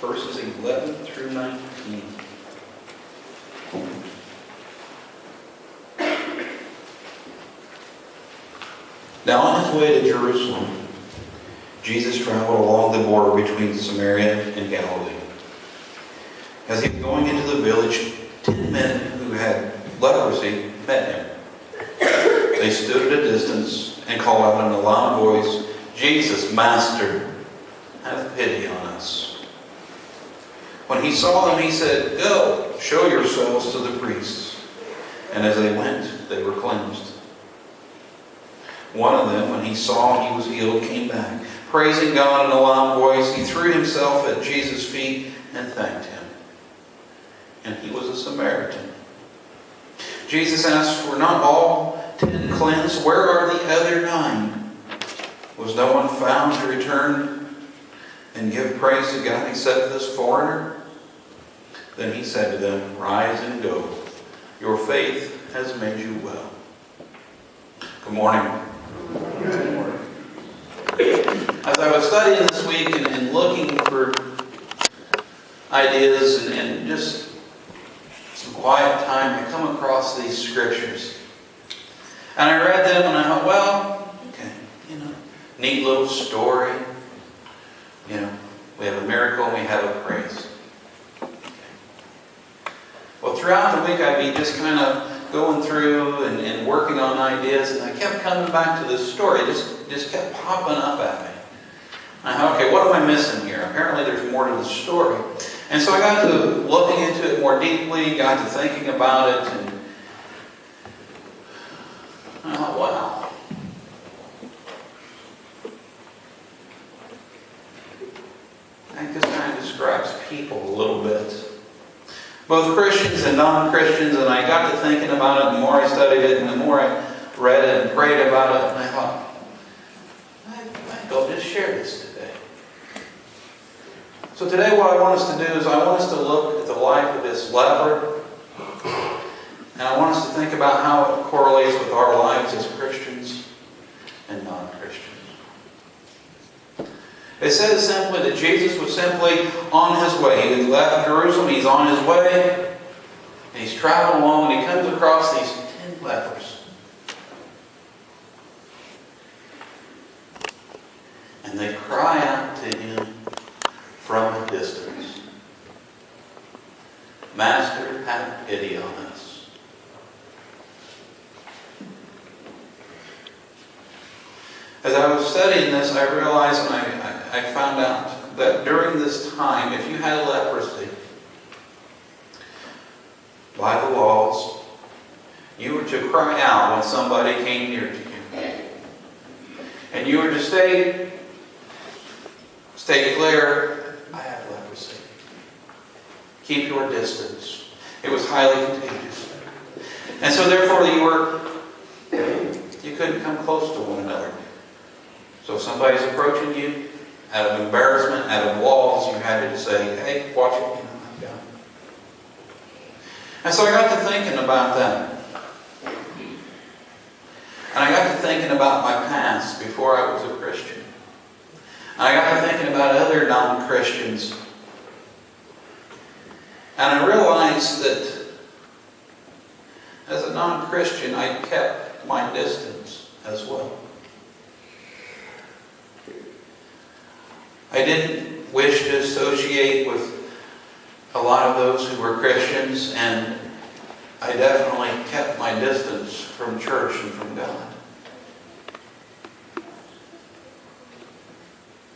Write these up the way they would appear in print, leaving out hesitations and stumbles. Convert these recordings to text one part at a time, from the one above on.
Verses 11 through 19. Now on his way to Jerusalem, Jesus traveled along the border between Samaria and Galilee. As he was going into the village, 10 men who had leprosy met him. They stood at a distance and called out in a loud voice, "Jesus, Master, have pity on us." When he saw them, he said, "Go, show yourselves to the priests." And as they went, they were cleansed. One of them, when he saw he was healed, came back. Praising God in a loud voice, he threw himself at Jesus' feet and thanked him. And he was a Samaritan. Jesus asked, "Were not all 10 cleansed? Where are the other 9? Was no one found to return and give praise to God except this foreigner?" Then he said to them, "Rise and go. Your faith has made you well." Good morning. Good morning. As I was studying this week and looking for ideas and just some quiet time, I come across these scriptures. And I read them and I thought, well, okay, neat little story. We have a miracle and we have a praise. Okay. Well, throughout the week I'd be just kind of going through and working on ideas, and I kept coming back to this story. It just kept popping up at me. I thought, okay, what am I missing here? Apparently there's more to the story. And so I got to looking into it more deeply, got to thinking about it, and I thought, wow. That just kind of describes people a little bit. Both Christians and non-Christians, and I got to thinking about it, the more I studied it, and the more I read it and prayed about it, and I thought, I'll just share this today. So today what I want us to do is I want us to look at the life of this leper, and I want us to think about how it correlates with our lives as Christians and non-Christians. It says simply that Jesus was simply on his way. He left Jerusalem, he's on his way, and he's traveling along, and he comes across these 10 lepers. And they cry out to him from a distance, "Master, have pity on us." As I was studying this, I realized and I found out that during this time, if you had leprosy, by the laws, you were to cry out when somebody came near to you. And you were to stay clear, "I have leprosy." Keep your distance. It was highly contagious. And so therefore you couldn't come close to one another. So if somebody's approaching you, out of embarrassment, out of walls, you had to say, "Hey, watch it, I've got it." And so I got to thinking about that. And I got to thinking about my past before I was a Christian. And I got to thinking about other non-Christians. And I realized that as a non-Christian, I kept my distance as well. I didn't wish to associate with a lot of those who were Christians, and I definitely kept my distance from church and from God.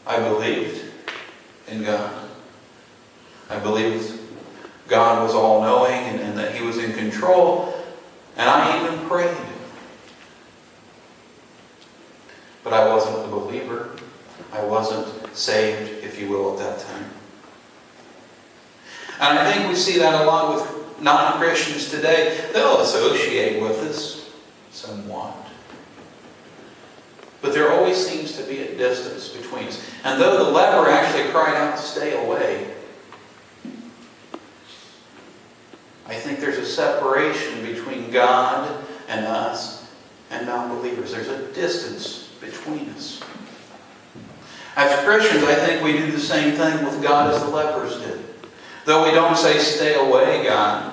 I believed in God. I believed God was all-knowing and that He was in control, and I even prayed. But I wasn't a believer. I wasn't saved, if you will, at that time. And I think we see that a lot with non-Christians today. They'll associate with us somewhat. But there always seems to be a distance between us. And though the leper actually cried out to stay away, I think there's a separation between God and us and non-believers. There's a distance between us. As Christians, I think we do the same thing with God as the lepers did. Though we don't say, stay away, God,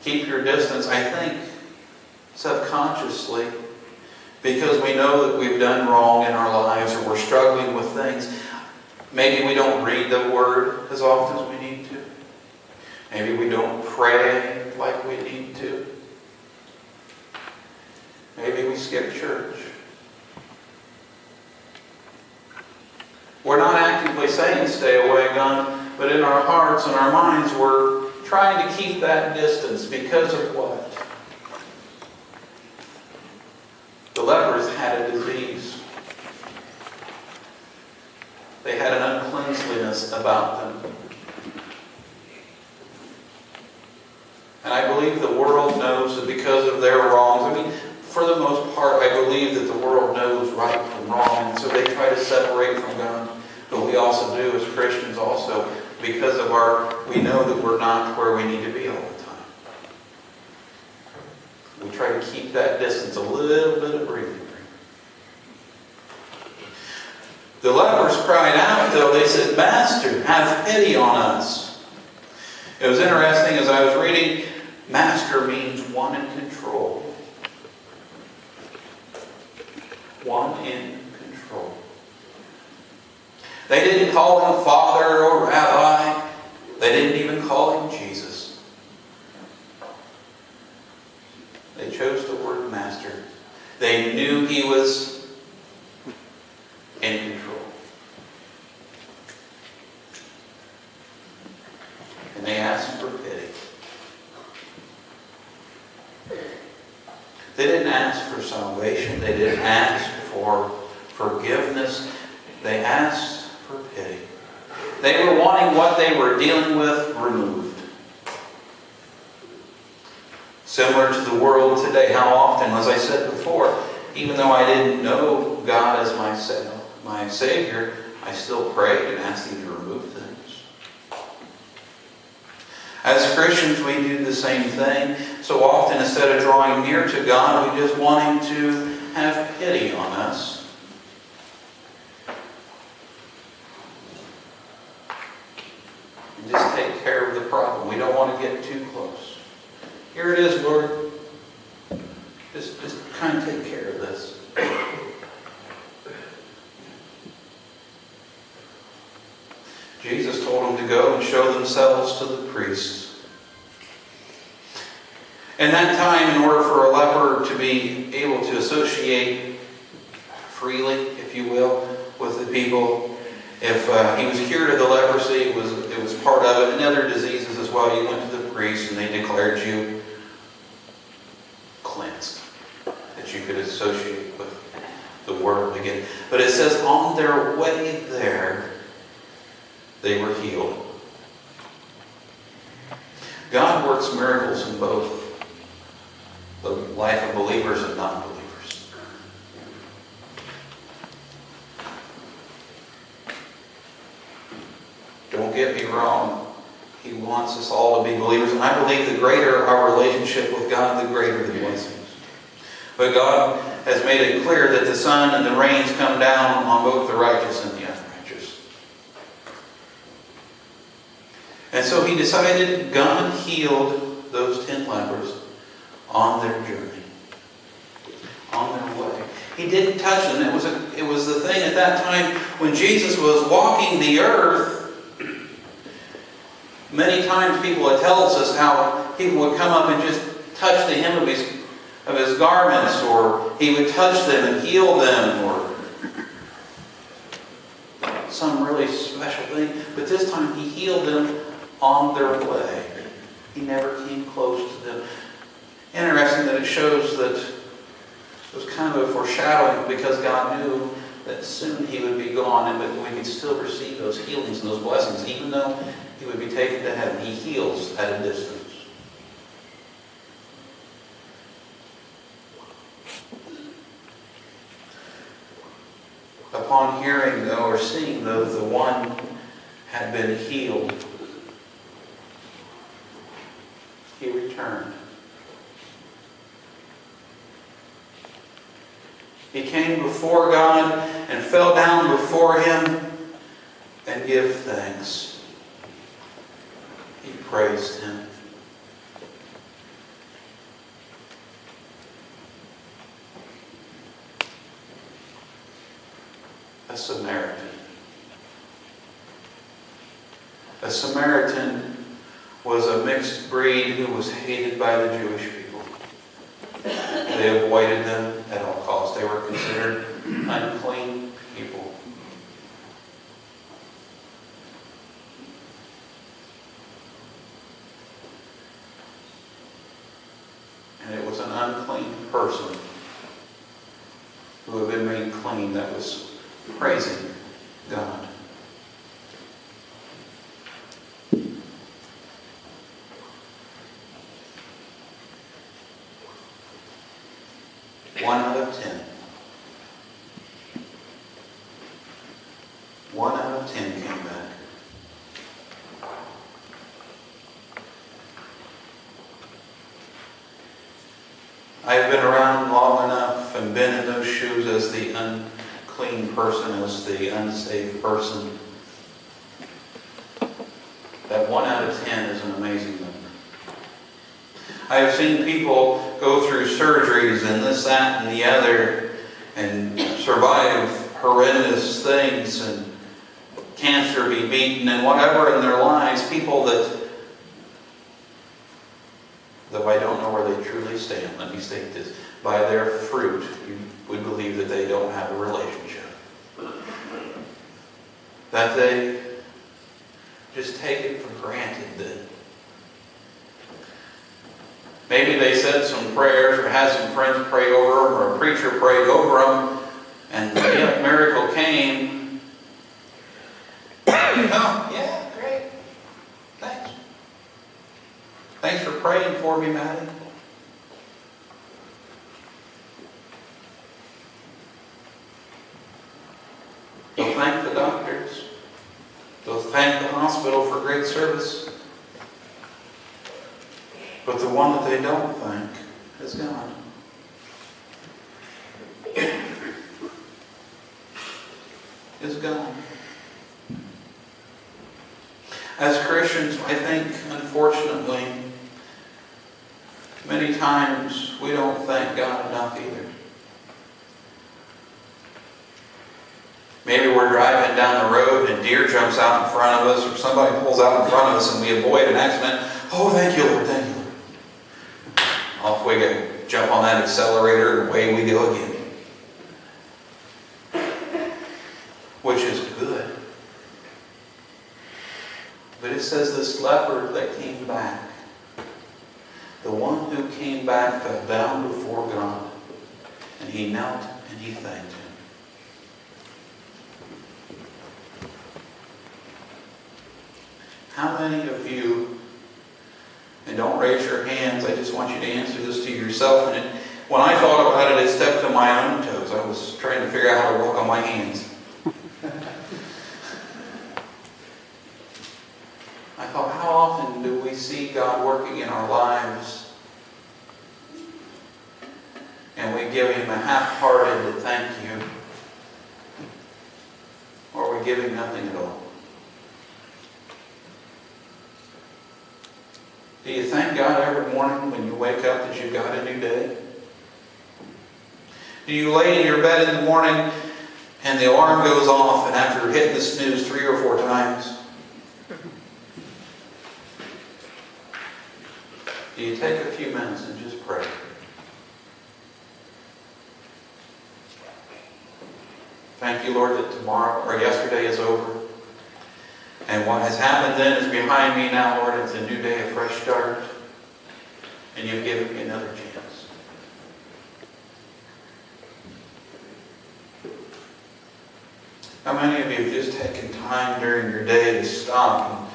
keep your distance, I think subconsciously, because we know that we've done wrong in our lives or we're struggling with things. Maybe we don't read the Word as often as we need to. Maybe we don't pray like we need to. Maybe we skip church. We're not actively saying stay away, God, but in our hearts and our minds we're trying to keep that distance because of what? The lepers had a disease. They had an uncleanliness about them. And I believe the world knows that because of their wrongs, for the most part, I believe that the world knows right from wrong, and so they try to separate from God. But we also do as Christians also, because of we know that we're not where we need to be all the time. We try to keep that distance, a little bit of breathing room. The lepers cried out, though. They said, Master, have pity on us. It was interesting as I was reading, Master means one in control. One in control. They didn't call him Father or Rabbi. They didn't even call him Jesus. They chose the word Master. They knew he was in control. And they asked for pity. They didn't ask for salvation. They didn't ask for forgiveness. They asked for pity. They were wanting what they were dealing with removed. Similar to the world today, how often, as I said before, even though I didn't know God as my Savior, I still prayed and asked Him to remove things. As Christians, we do the same thing. So often, instead of drawing near to God, we just want Him to have pity on us. And just take care of the problem. We don't want to get too close. Here it is, Lord. Just kind of take care of this. Jesus told them to go and show themselves to the priests. In that time, in order for a leper to be able to associate freely, if you will, with the people, if he was cured of the leprosy, it was part of it, and other diseases as well. You went to the priest and they declared you cleansed, that you could associate with the world again. But it says on their way there, they were healed. God works miracles in both the life of believers and non-believers. Don't get me wrong. He wants us all to be believers. And I believe the greater our relationship with God, the greater the blessings. But God has made it clear that the sun and the rains come down on both the righteous and the unrighteous. And so He decided, God healed those 10 lepers on their journey, on their way. He didn't touch them. It was the thing at that time when Jesus was walking the earth. Many times it tells us how people would come up and just touch the hem of his garments, or He would touch them and heal them, or some really special thing. But this time He healed them on their way. He never came close to them. Interesting that it shows that it was kind of a foreshadowing, because God knew that soon He would be gone, but we could still receive those healings and those blessings. Even though He would be taken to heaven, He heals at a distance. Upon hearing, though, or seeing, though, the one had been healed, he returned. He came before God and fell down before Him and gave thanks. He praised Him. A Samaritan. A Samaritan was a mixed breed who was hated by the Jewish people. They avoided them at all costs. They were considered unclean people. And it was an unclean person who had been made clean that was praising God. One out of 10. 1 out of 10 came back. I've been around long enough and been in those shoes as the unclean person, as the unsaved person. That 1 out of 10 is an amazing number. I have seen people go through surgeries and this, that, and the other and survive horrendous things and cancer be beaten and whatever in their lives. People that, though I don't know where they truly stand, let me state this, by their fruit, we believe that they don't have a relationship. That they just take it for granted that maybe they said some prayers or had some friends pray over them or a preacher prayed over them and the miracle came. Oh, yeah, great. Thanks. Thanks for praying for me, Maddie. They'll thank the doctors. They'll thank the hospital for great service. But the one that they don't thank is God. Is God. As Christians, I think, unfortunately, many times we don't thank God enough either. Maybe we're driving down the road and a deer jumps out in front of us or somebody pulls out in front of us and we avoid an accident. Oh, thank you, Lord, thank you, Lord. Off we go. Jump on that accelerator and away we go again. Which is good. But it says this leper that came back, the one who came back fell down before God and he knelt and he thanked Him. How many of you, and don't raise your hands, I just want you to answer this to yourself. And when I thought about it, it stepped on my own toes. I was trying to figure out how to walk on my hands. I thought, how often do we see God working in our lives and we give Him a half-hearted thank you, or we give Him nothing at all? Do you thank God every morning when you wake up that you've got a new day? Do you lay in your bed in the morning and the alarm goes off and after hitting the snooze 3 or 4 times, do you take a few minutes and just pray? Thank you, Lord, that tomorrow or yesterday is over. And what has happened then is behind me now, Lord. It's a new day, a fresh start. And you've given me another chance. How many of you have just taken time during your day to stop and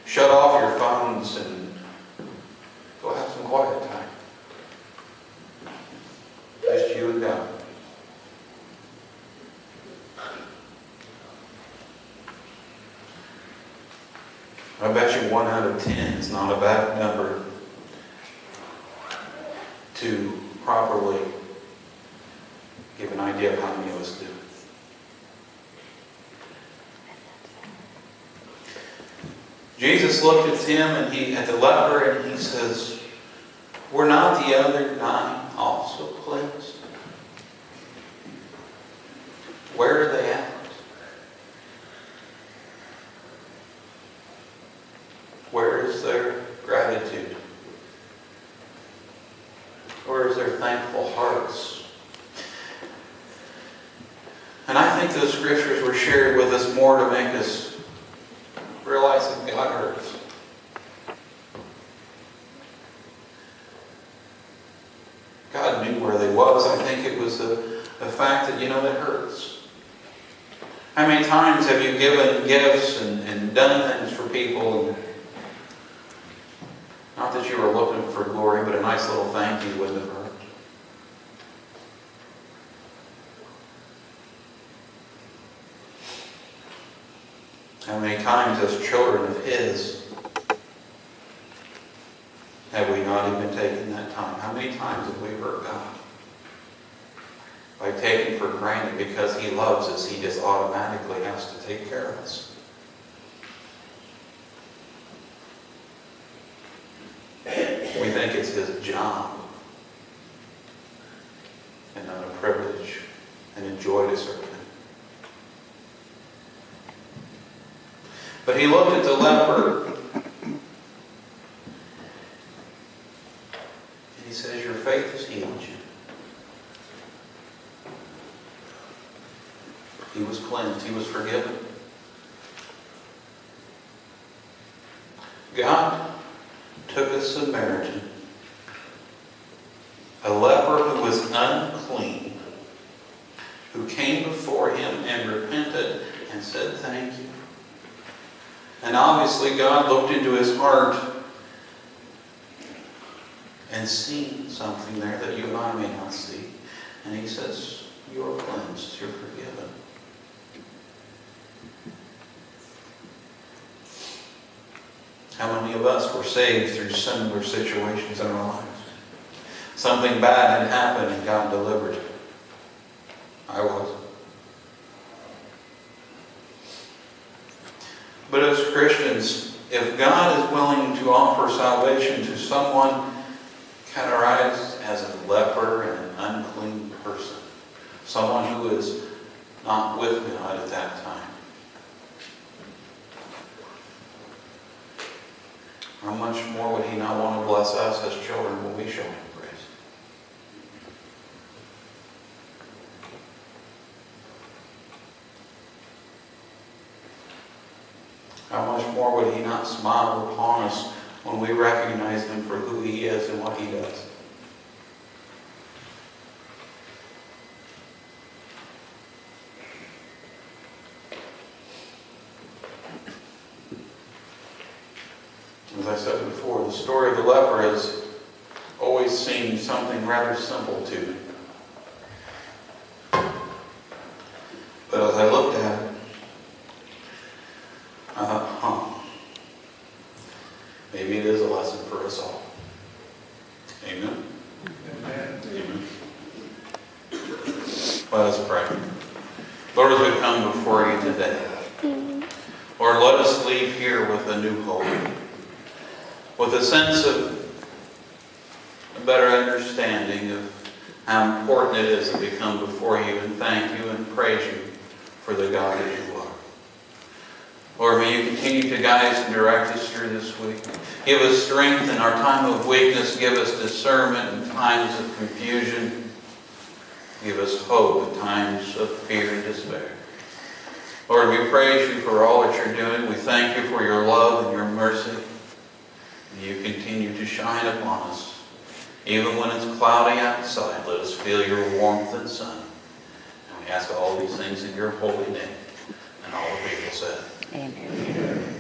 shut off your phones and go have some quiet time? Just you and God. I bet you 1 out of 10 is not a bad number to properly give an idea idea of how many of us do. Jesus looked at him and at the leper, and he says, "Were not the other 9 also cleansed? Where are they at? Where is their gratitude? Where is their thankful hearts?" And I think those scriptures were shared with us more to make us realize that God hurts. God knew where they was. I think it was the fact that, that hurts. How many times have you given gifts and done things for people? And not that you were looking for glory, but a nice little thank you wouldn't have hurt. How many times as children of His have we not even taken that time? How many times have we hurt God? By taking for granted because He loves us, He just automatically has to take care of us. We think it's His job and not a privilege and a joy to serve Him. But He looked at the leper and He says, "Your faith has healed you." He was cleansed. He was forgiven. God took a Samaritan, a leper who was unclean, who came before Him and repented and said, "Thank you." And obviously God looked into his heart and seen something there that you and I may not see. And He says, "You are cleansed. You're forgiven." How many of us were saved through similar situations in our lives? Something bad had happened and God delivered. I was. But as Christians, if God is willing to offer salvation to someone categorized as a leper and an unclean person, someone who is not with God at that time, how much more would He not want to bless us as children when we show Him grace? How much more would He not smile upon us when we recognize Him for who He is and what He does? As I said before, the story of the leper has always seemed something rather simple to me. But as I looked at it, I thought, maybe it is a lesson for us all. Amen? Amen. Amen. Let us pray. Lord, as we come before You today, Lord, let us leave here with a new hope, with a sense of a better understanding of how important it is that we come before You and thank You and praise You for the God that You are. Lord, may You continue to guide us and direct us through this week. Give us strength in our time of weakness. Give us discernment in times of confusion. Give us hope in times of fear and despair. Lord, we praise You for all that You're doing. We thank You for Your love and Your mercy. And You continue to shine upon us. Even when it's cloudy outside, let us feel Your warmth and sun. And we ask all these things in Your holy name. And all the people said, Amen. Amen.